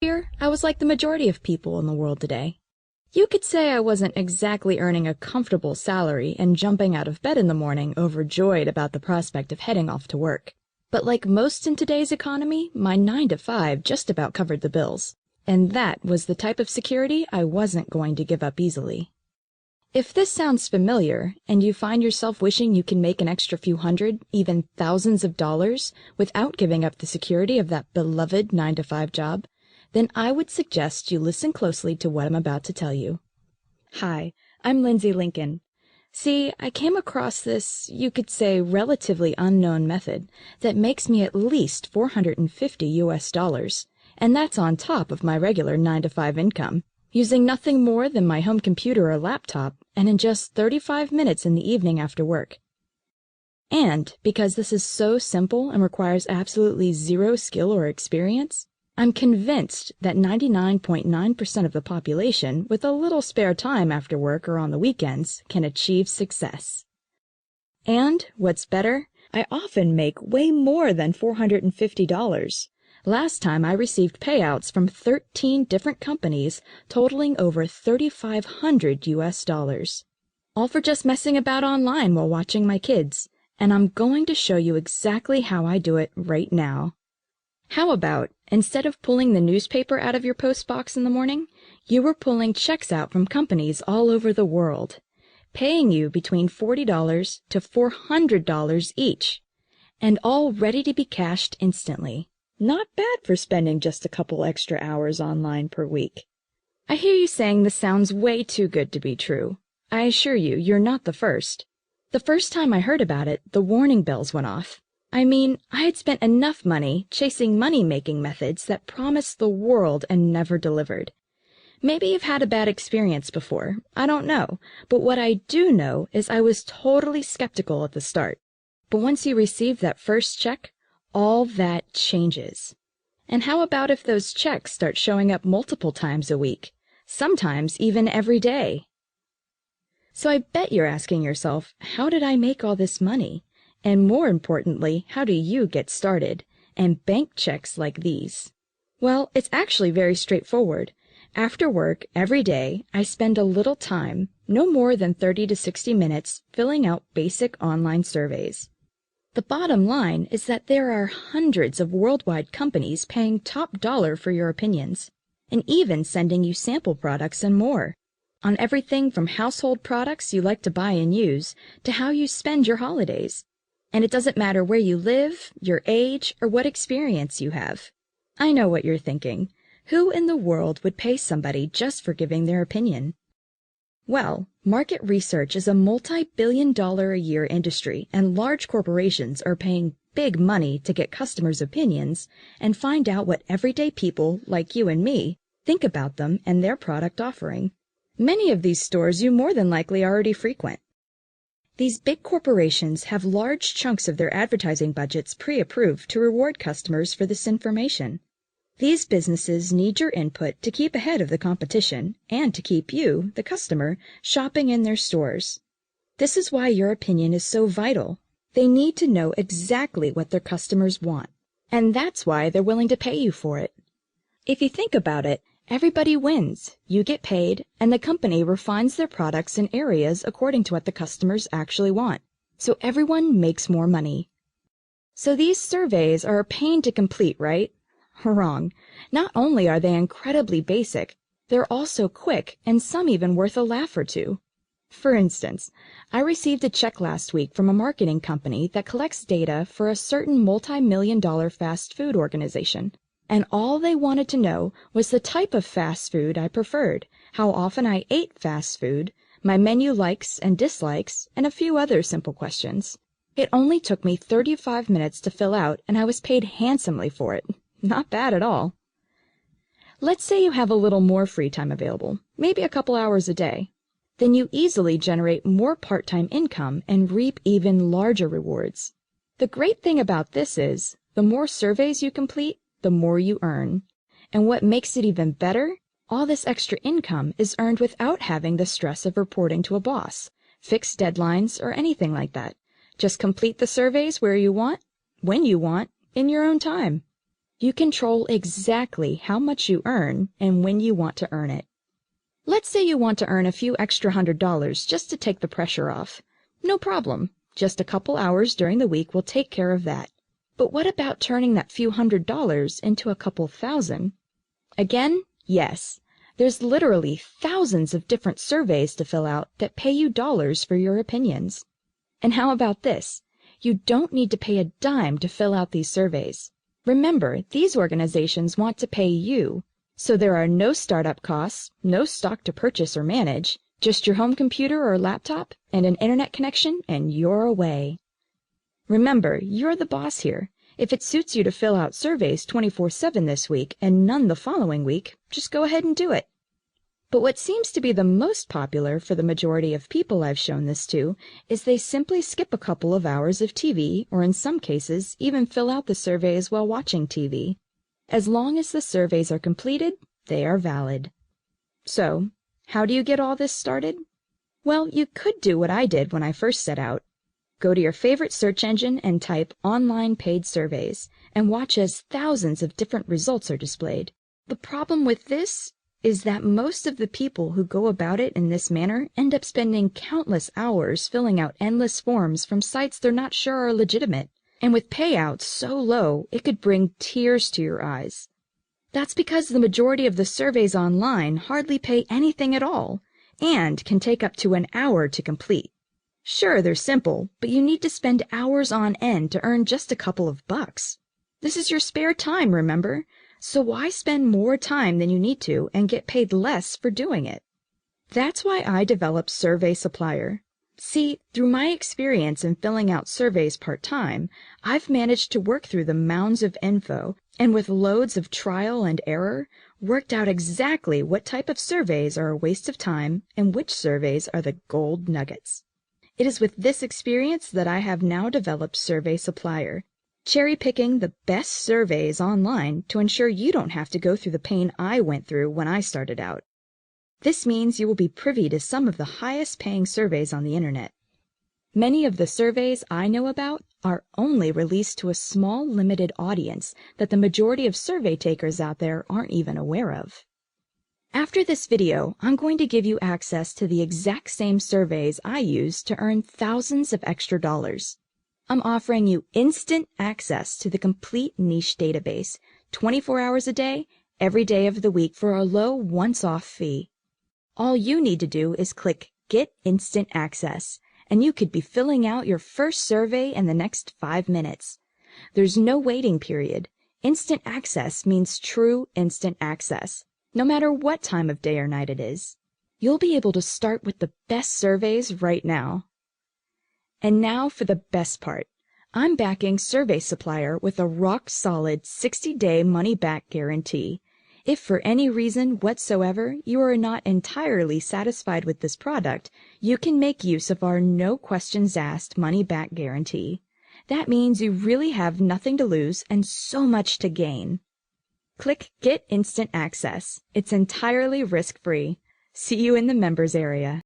Here, I was like the majority of people in the world today. You could say I wasn't exactly earning a comfortable salary and jumping out of bed in the morning overjoyed about the prospect of heading off to work. But like most in today's economy, my 9 to 5 just about covered the bills. And that was the type of security I wasn't going to give up easily. If this sounds familiar, and you find yourself wishing you can make an extra few hundred, even thousands of dollars without giving up the security of that beloved 9 to 5 job, then I would suggest you listen closely to what I'm about to tell you. Hi, I'm Lindsay Lincoln. See, I came across this, you could say, relatively unknown method that makes me at least $450, and that's on top of my regular 9 to 5 income, using nothing more than my home computer or laptop, and in just 35 minutes in the evening after work. And because this is so simple and requires absolutely zero skill or experience, I'm convinced that 99.9% of the population with a little spare time after work or on the weekends can achieve success. And, what's better, I often make way more than $450. Last time I received payouts from 13 different companies totaling over $3,500. All for just messing about online while watching my kids, and I'm going to show you exactly how I do it right now. How about, instead of pulling the newspaper out of your post box in the morning, you were pulling checks out from companies all over the world, paying you between $40 to $400 each, and all ready to be cashed instantly. Not bad for spending just a couple extra hours online per week. I hear you saying this sounds way too good to be true. I assure you, you're not the first. The first time I heard about it, the warning bells went off. I mean, I had spent enough money chasing money-making methods that promised the world and never delivered. Maybe you've had a bad experience before. I don't know. But what I do know is I was totally skeptical at the start. But once you receive that first check, all that changes. And how about if those checks start showing up multiple times a week, sometimes even every day? So I bet you're asking yourself, how did I make all this money? And more importantly, how do you get started and bank checks like these? Well, it's actually very straightforward. After work, every day, I spend a little time, no more than 30 to 60 minutes, filling out basic online surveys. The bottom line is that there are hundreds of worldwide companies paying top dollar for your opinions, and even sending you sample products and more, on everything from household products you like to buy and use to how you spend your holidays. And it doesn't matter where you live, your age, or what experience you have. I know what you're thinking. Who in the world would pay somebody just for giving their opinion? Well, market research is a multi-billion-dollar-a-year industry, and large corporations are paying big money to get customers' opinions and find out what everyday people, like you and me, think about them and their product offering. Many of these stores you more than likely already frequent. These big corporations have large chunks of their advertising budgets pre-approved to reward customers for this information. These businesses need your input to keep ahead of the competition and to keep you, the customer, shopping in their stores. This is why your opinion is so vital. They need to know exactly what their customers want, and that's why they're willing to pay you for it. If you think about it, everybody wins. You get paid, and the company refines their products in areas according to what the customers actually want. So everyone makes more money. So these surveys are a pain to complete, right? Wrong. Not only are they incredibly basic, they're also quick and some even worth a laugh or two. For instance, I received a check last week from a marketing company that collects data for a certain multi-million-dollar fast food organization. And all they wanted to know was the type of fast food I preferred, how often I ate fast food, my menu likes and dislikes, and a few other simple questions. It only took me 35 minutes to fill out, and I was paid handsomely for it. Not bad at all. Let's say you have a little more free time available, maybe a couple hours a day. Then you easily generate more part-time income and reap even larger rewards. The great thing about this is, the more surveys you complete, the more you earn. And what makes it even better? All this extra income is earned without having the stress of reporting to a boss, fixed deadlines, or anything like that. Just complete the surveys where you want, when you want, in your own time. You control exactly how much you earn and when you want to earn it. Let's say you want to earn a few extra $100 just to take the pressure off. No problem. Just a couple hours during the week will take care of that. But what about turning that few $100s into a couple thousand? Again, yes. There's literally thousands of different surveys to fill out that pay you dollars for your opinions. And how about this? You don't need to pay a dime to fill out these surveys. Remember, these organizations want to pay you. So there are no startup costs, no stock to purchase or manage, just your home computer or laptop and an internet connection, and you're away. Remember, you're the boss here. If it suits you to fill out surveys 24/7 this week and none the following week, just go ahead and do it. But what seems to be the most popular for the majority of people I've shown this to is they simply skip a couple of hours of TV, or in some cases, even fill out the surveys while watching TV. As long as the surveys are completed, they are valid. So, how do you get all this started? Well, you could do what I did when I first set out. Go to your favorite search engine and type online paid surveys, and watch as thousands of different results are displayed. The problem with this is that most of the people who go about it in this manner end up spending countless hours filling out endless forms from sites they're not sure are legitimate, and with payouts so low it could bring tears to your eyes. That's because the majority of the surveys online hardly pay anything at all, and can take up to an hour to complete. Sure, they're simple, but you need to spend hours on end to earn just a couple of bucks. This is your spare time, remember? So why spend more time than you need to and get paid less for doing it? That's why I developed Survey Supplier. See, through my experience in filling out surveys part-time, I've managed to work through the mounds of info and with loads of trial and error, worked out exactly what type of surveys are a waste of time and which surveys are the gold nuggets. It is with this experience that I have now developed Survey Supplier, cherry-picking the best surveys online to ensure you don't have to go through the pain I went through when I started out. This means you will be privy to some of the highest-paying surveys on the internet. Many of the surveys I know about are only released to a small, limited audience that the majority of survey takers out there aren't even aware of. After this video, I'm going to give you access to the exact same surveys I use to earn thousands of extra dollars. I'm offering you instant access to the complete niche database, 24 hours a day, every day of the week for a low once-off fee. All you need to do is click Get Instant Access, and you could be filling out your first survey in the next 5 minutes. There's no waiting period. Instant access means true instant access, no matter what time of day or night it is. You'll be able to start with the best surveys right now. And now for the best part. I'm backing Survey Supplier with a rock-solid 60-day money-back guarantee. If for any reason whatsoever you are not entirely satisfied with this product, you can make use of our no-questions-asked money-back guarantee. That means you really have nothing to lose and so much to gain. Click Get Instant Access. It's entirely risk-free. See you in the members area.